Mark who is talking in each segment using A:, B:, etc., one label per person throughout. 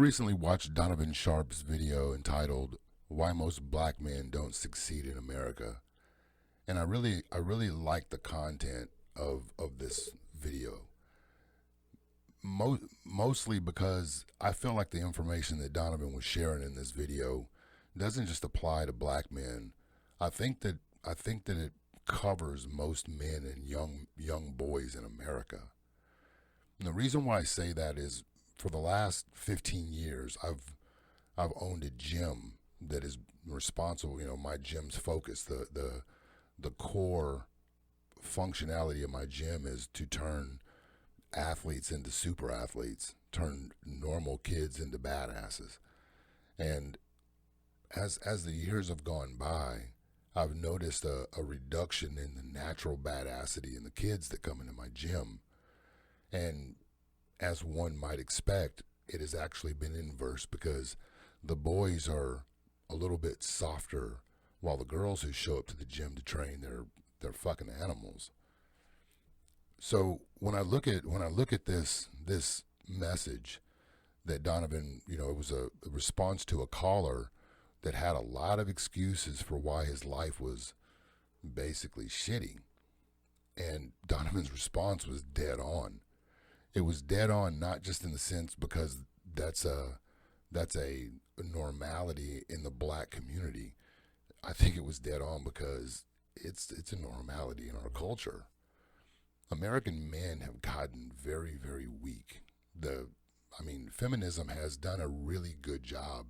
A: recently watched Donovan Sharpe's video entitled "Why Most Black Men Don't Succeed in America," and I really like the content of this video. Mostly because I feel like the information that Donovan was sharing in this video doesn't just apply to black men. I think that it covers most men and young boys in America. And the reason why I say that is for the last 15 years I've owned a gym that is responsible, my gym's focus, the core functionality of my gym is to turn athletes into super athletes, turn normal kids into badasses. And as the years have gone by, I've noticed a reduction in the natural badassity in the kids that come into my gym. And as one might expect, it has actually been inverse because the boys are a little bit softer while the girls who show up to the gym to train, they're fucking animals. So when I look at this message that Donovan, it was a response to a caller that had a lot of excuses for why his life was basically shitty. And Donovan's response was dead on. It was dead on, not just in the sense because that's a normality in the black community. I think it was dead on because it's a normality in our culture. American men have gotten very, very weak. Feminism has done a really good job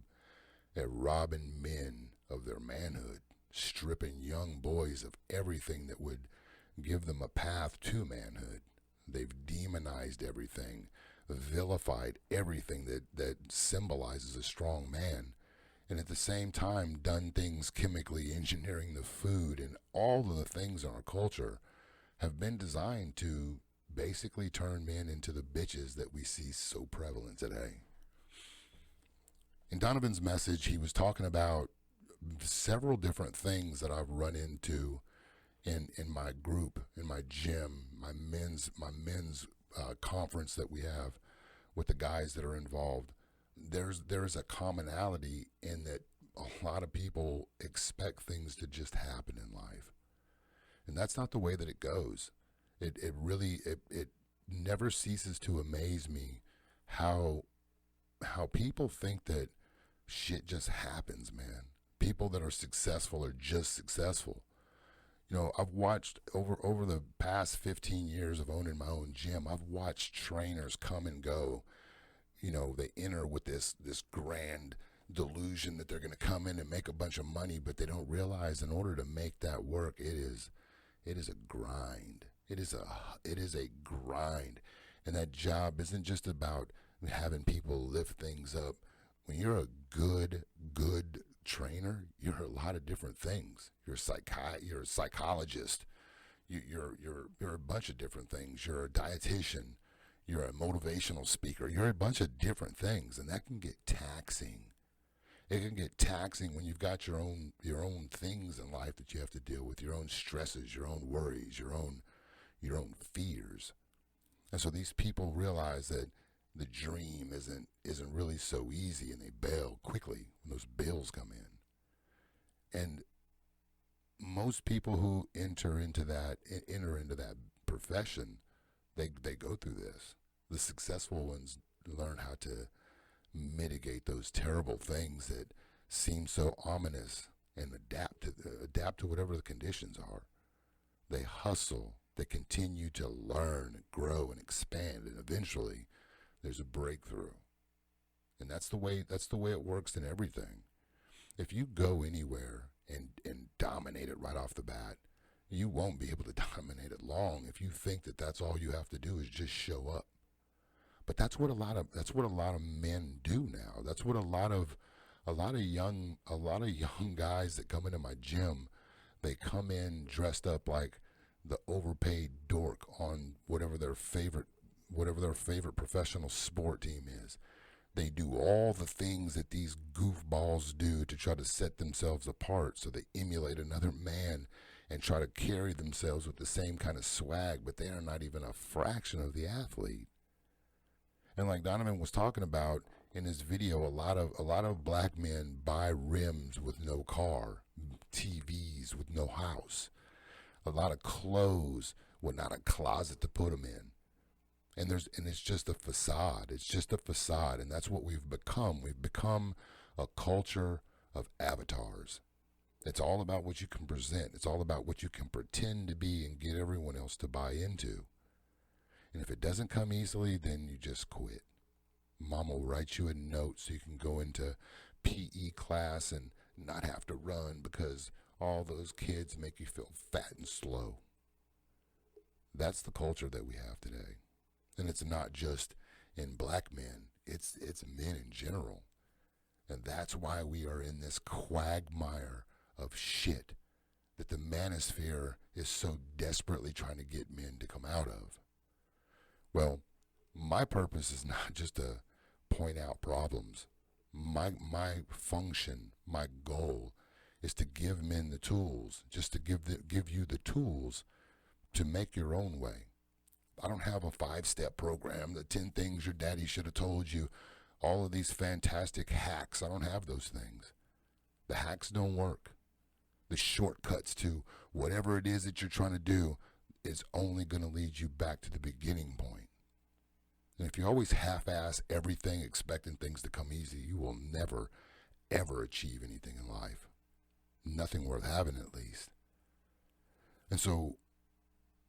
A: at robbing men of their manhood, stripping young boys of everything that would give them a path to manhood. They've demonized everything, vilified everything that symbolizes a strong man, and at the same time done things chemically engineering the food, and all of the things in our culture have been designed to basically turn men into the bitches that we see so prevalent today. In Donovan's message, he was talking about several different things that I've run into in my group, in my gym, my men's conference that we have with the guys that are involved. There's a commonality in that a lot of people expect things to just happen in life. And that's not the way that it goes. It never ceases to amaze me how people think that shit just happens, man. People that are successful are just successful. I've watched over the past 15 years of owning my own gym, I've watched trainers come and go. They enter with this grand delusion that they're going to come in and make a bunch of money, but they don't realize in order to make that work, it is a grind. It is a grind. And that job isn't just about having people lift things up. When you're a good trainer, you're a lot of different things. You're a psychologist. You're a bunch of different things. You're a dietitian. You're a motivational speaker. You're a bunch of different things, and that can get taxing. It can get taxing when you've got your own things in life that you have to deal with, your own stresses, your own worries, your own fears. And so these people realize that the dream isn't really so easy, and they bail quickly when those bills come in. And most people who enter into that profession, they go through this. The successful ones learn how to mitigate those terrible things that seem so ominous and adapt to whatever the conditions are. They hustle, they continue to learn, grow, and expand, and eventually there's a breakthrough. And that's the way it works in everything. If you go anywhere and dominate it right off the bat, you won't be able to dominate it long if you think that that's all you have to do is just show up. But that's what a lot of men do now. That's what a lot of young guys that come into my gym, they come in dressed up like the overpaid dork on whatever their favorite professional sport team is. They do all the things that these goofballs do to try to set themselves apart, so they emulate another man and try to carry themselves with the same kind of swag, but they are not even a fraction of the athlete. And like Donovan was talking about, In this video, a lot of black men buy rims with no car, TVs with no house, a lot of clothes with not a closet to put them in. And it's just a facade. It's just a facade, and that's what we've become. We've become a culture of avatars. It's all about what you can present. It's all about what you can pretend to be and get everyone else to buy into. And if it doesn't come easily, then you just quit. Mom will write you a note so you can go into PE class and not have to run because all those kids make you feel fat and slow. That's the culture that we have today. And it's not just in black men, it's men in general. And that's why we are in this quagmire of shit that the manosphere is so desperately trying to get men to come out of. Well, my purpose is not just to point out problems. My function, my goal is to give men the tools, just to give you the tools to make your own way. I don't have a 5-step program, the 10 things your daddy should have told you, all of these fantastic hacks. I don't have those things. The hacks don't work. The shortcuts to whatever it is that you're trying to do is only going to lead you back to the beginning point. And if you always half-ass everything expecting things to come easy, you will never, ever achieve anything in life. Nothing worth having, at least. And so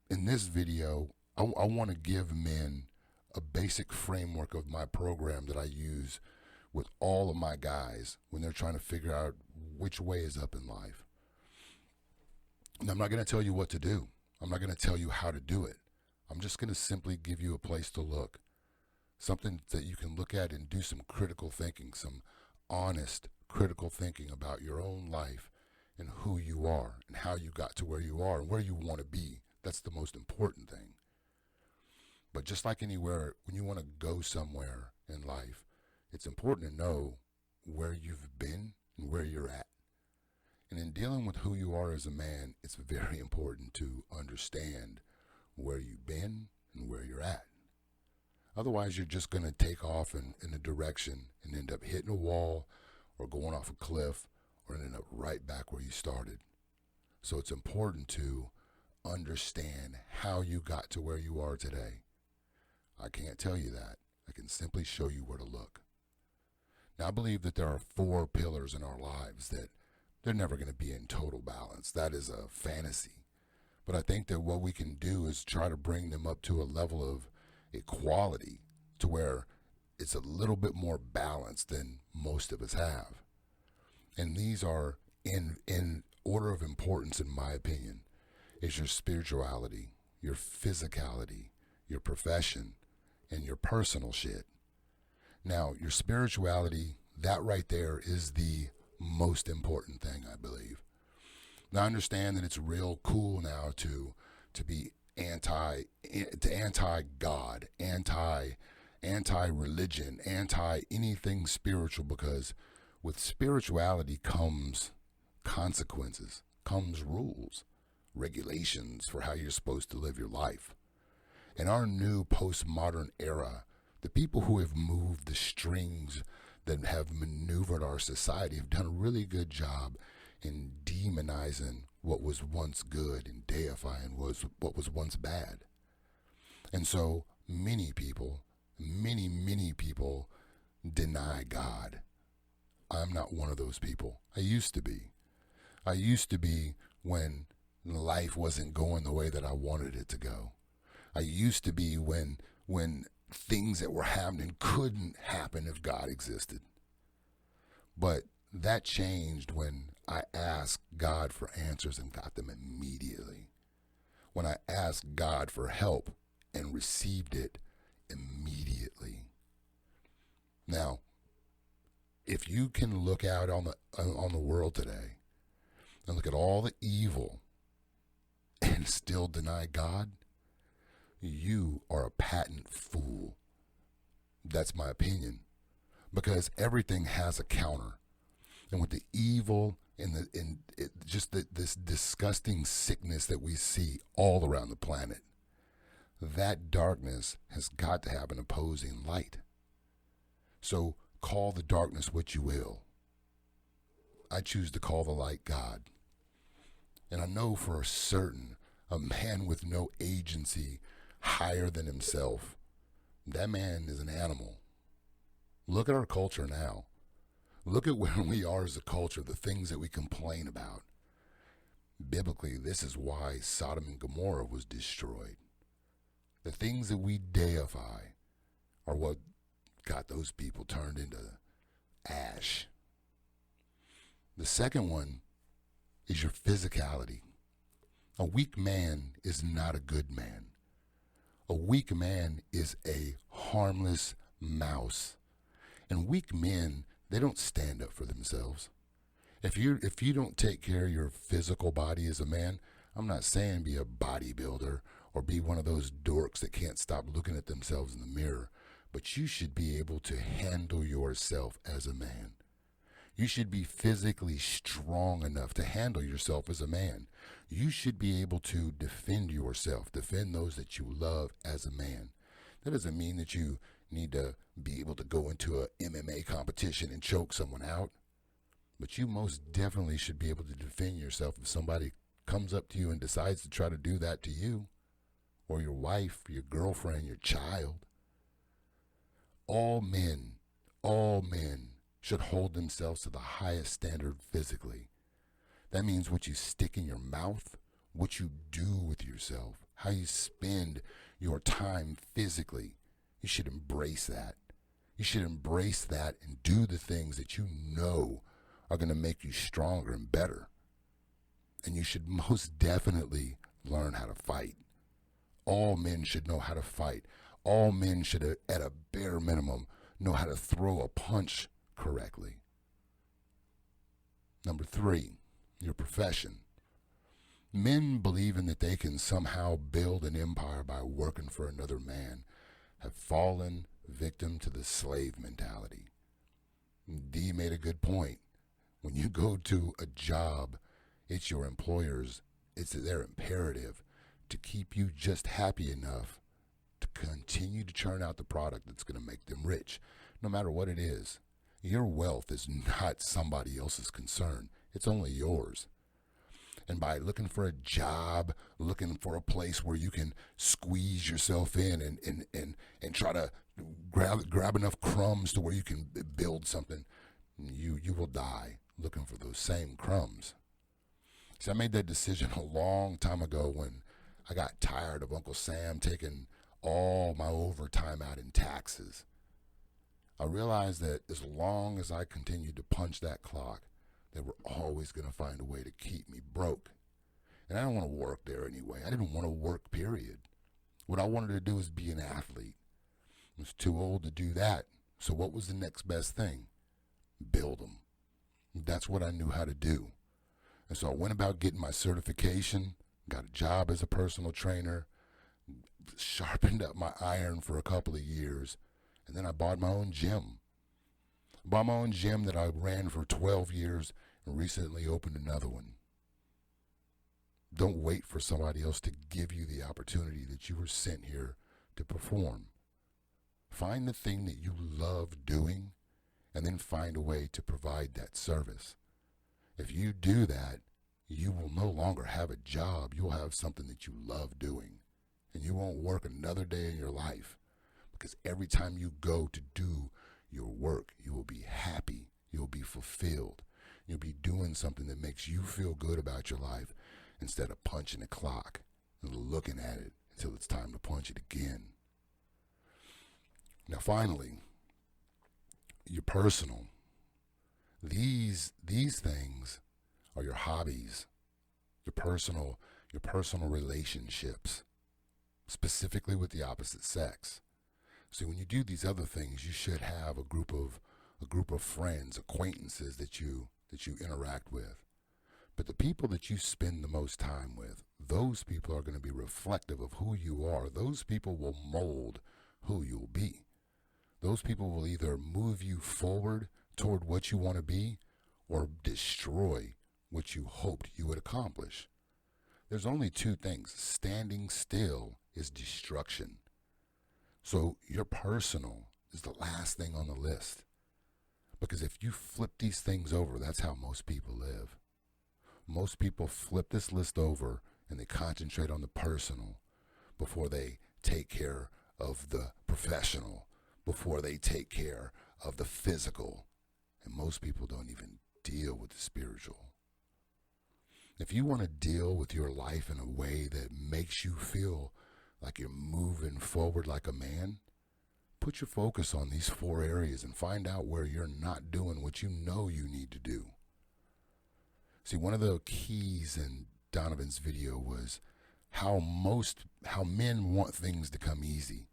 A: in this video, I want to give men a basic framework of my program that I use with all of my guys when they're trying to figure out which way is up in life. And I'm not going to tell you what to do. I'm not going to tell you how to do it. I'm just going to simply give you a place to look. Something that you can look at and do some critical thinking, some honest critical thinking about your own life and who you are and how you got to where you are and where you want to be. That's the most important thing. But just like anywhere, when you want to go somewhere in life, it's important to know where you've been and where you're at. And in dealing with who you are as a man, it's very important to understand where you've been and where you're at. Otherwise, you're just going to take off in a direction and end up hitting a wall or going off a cliff or end up right back where you started. So it's important to understand how you got to where you are today. I can't tell you that. I can simply show you where to look. Now, I believe that there are 4 pillars in our lives that they're never going to be in total balance. That is a fantasy. But I think that what we can do is try to bring them up to a level of equality to where it's a little bit more balanced than most of us have. And these are in order of importance, in my opinion, is your spirituality, your physicality, your profession, and your personal shit. Now, your spirituality, that right there is the most important thing, I believe. Now, I understand that it's real cool now to be anti-God, anti-religion, anti-anything spiritual, because with spirituality comes consequences, comes rules, regulations for how you're supposed to live your life. In our new postmodern era, the people who have moved the strings that have maneuvered our society have done a really good job in demonizing what was once good and deifying what was once bad. And so many people deny God. I'm not one of those people. I used to be. When life wasn't going the way that I wanted it to go. I used to be when things that were happening couldn't happen if God existed. But that changed when I asked God for answers and got them immediately. When I asked God for help and received it immediately. Now, if you can look out on the world today and look at all the evil and still deny God, you are a patent fool. That's my opinion. Because everything has a counter. And with the evil and this disgusting sickness that we see all around the planet, that darkness has got to have an opposing light. So call the darkness what you will. I choose to call the light God. And I know for certain a man with no agency higher than himself, that man is an animal. Look at our culture now. Look at where we are as a culture, the things that we complain about. Biblically, this is why Sodom and Gomorrah was destroyed. The things that we deify are what got those people turned into ash. The second one is your physicality. A weak man is not a good man. A weak man is a harmless mouse. And weak men, they don't stand up for themselves. If you don't take care of your physical body as a man, I'm not saying be a bodybuilder or be one of those dorks that can't stop looking at themselves in the mirror, but you should be able to handle yourself as a man. You should be physically strong enough to handle yourself as a man. You should be able to defend yourself, defend those that you love as a man. That doesn't mean that you need to be able to go into a MMA competition and choke someone out. But you most definitely should be able to defend yourself if somebody comes up to you and decides to try to do that to you, or your wife, your girlfriend, your child. All men should hold themselves to the highest standard physically. That means what you stick in your mouth, what you do with yourself, how you spend your time physically. You should embrace that. You should embrace that and do the things that you know are going to make you stronger and better. And you should most definitely learn how to fight. All men should know how to fight. All men should, at a bare minimum, know how to throw a punch correctly. Number 3, your profession. Men believing that they can somehow build an empire by working for another man have fallen victim to the slave mentality. D made a good point. When you go to a job, it's your employer's, it's their imperative to keep you just happy enough to continue to churn out the product that's going to make them rich, no matter what it is. Your wealth is not somebody else's concern. It's only yours. And by looking for a job, looking for a place where you can squeeze yourself in and try to grab enough crumbs to where you can build something, you will die looking for those same crumbs. See, I made that decision a long time ago when I got tired of Uncle Sam taking all my overtime out in taxes. I realized that as long as I continued to punch that clock, they were always going to find a way to keep me broke. And I didn't want to work there anyway. I didn't want to work, period. What I wanted to do was be an athlete. I was too old to do that. So what was the next best thing? Build them. That's what I knew how to do. And so I went about getting my certification, got a job as a personal trainer, sharpened up my iron for a couple of years, and then I bought my own gym. I bought my own gym that I ran for 12 years and recently opened another one. Don't wait for somebody else to give you the opportunity that you were sent here to perform. Find the thing that you love doing and then find a way to provide that service. If you do that, you will no longer have a job. You'll have something that you love doing. And you won't work another day in your life. Because every time you go to do your work, you will be happy. You'll be fulfilled. You'll be doing something that makes you feel good about your life instead of punching the clock and looking at it until it's time to punch it again. Now, finally, your personal. These things are your hobbies, your personal relationships, specifically with the opposite sex. So when you do these other things, you should have a group of friends, acquaintances that you interact with. But the people that you spend the most time with, those people are going to be reflective of who you are. Those people will mold who you'll be. Those people will either move you forward toward what you want to be or destroy what you hoped you would accomplish. There's only two things. Standing still is destruction. So your personal is the last thing on the list. Because if you flip these things over, that's how most people live. Most people flip this list over and they concentrate on the personal before they take care of the professional, before they take care of the physical. And most people don't even deal with the spiritual. If you want to deal with your life in a way that makes you feel like you're moving forward like a man, put your focus on these 4 areas and find out where you're not doing what you know you need to do. See, one of the keys in Donovan's video was how men want things to come easy.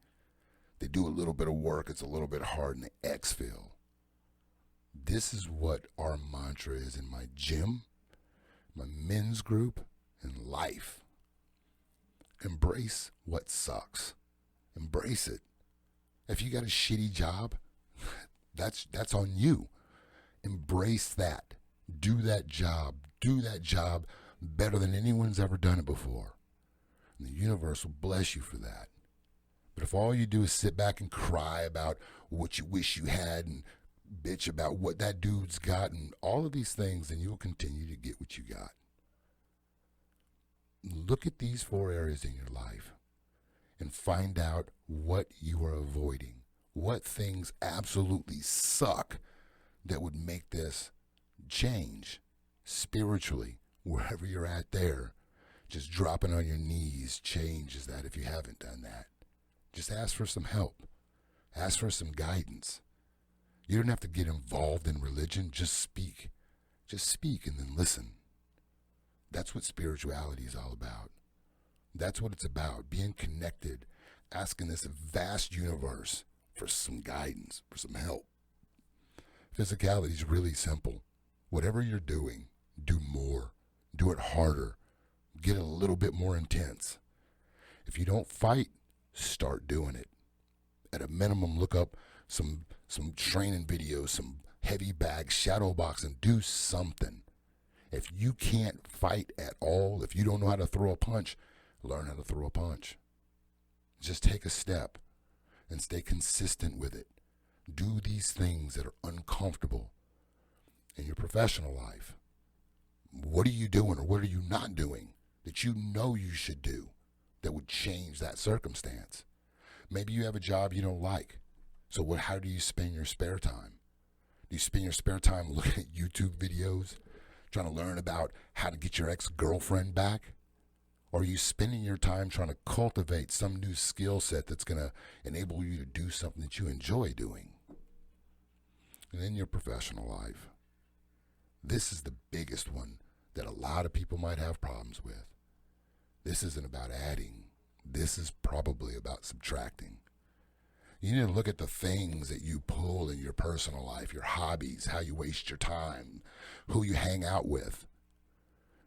A: They do a little bit of work, it's a little bit hard, and they exfil. This is what our mantra is in my gym, my men's group, and life. Embrace what sucks. Embrace it. If you got a shitty job, that's on you. Embrace that. Do that job. Do that job better than anyone's ever done it before. And the universe will bless you for that. But if all you do is sit back and cry about what you wish you had and bitch about what that dude's got and all of these things, then you'll continue to get what you got. Look at these 4 areas in your life and find out what you are avoiding. What things absolutely suck that would make this change spiritually, wherever you're at there. Just dropping on your knees changes that if you haven't done that. Just ask for some help. Ask for some guidance. You don't have to get involved in religion. Just speak. Just speak and then listen. That's what spirituality is all about. That's what it's about, being connected, asking this vast universe for some guidance, for some help. Physicality is really simple. Whatever you're doing, do more. Do it harder. Get a little bit more intense. If you don't fight, start doing it. At a minimum, look up some training videos, some heavy bags, shadow boxing, do something. If you can't fight at all, if you don't know how to throw a punch, learn how to throw a punch. Just take a step and stay consistent with it. Do these things that are uncomfortable in your professional life. What are you doing or what are you not doing that you know you should do that would change that circumstance? Maybe you have a job you don't like. So how do you spend your spare time? Do you spend your spare time looking at YouTube videos, trying to learn about how to get your ex-girlfriend back? Or are you spending your time trying to cultivate some new skill set that's going to enable you to do something that you enjoy doing? And in your professional life, this is the biggest one that a lot of people might have problems with. This isn't about adding. This is probably about subtracting. You need to look at the things that you pull in your personal life, your hobbies, how you waste your time, who you hang out with.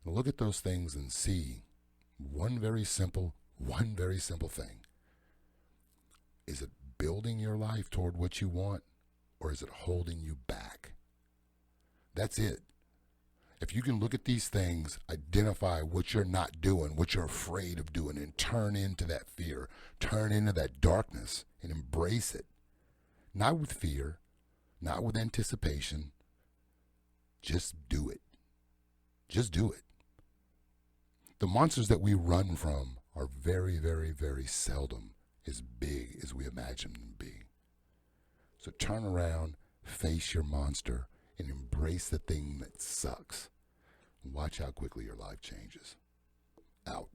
A: Look at those things and see one very simple thing. Is it building your life toward what you want, or is it holding you back? That's it. If you can look at these things, identify what you're not doing, what you're afraid of doing, and turn into that fear, turn into that darkness, and embrace it. Not with fear, not with anticipation. Just do it. Just do it. The monsters that we run from are very, very, very seldom as big as we imagine them to be. So turn around, face your monster, and embrace the thing that sucks. Watch how quickly your life changes. Out.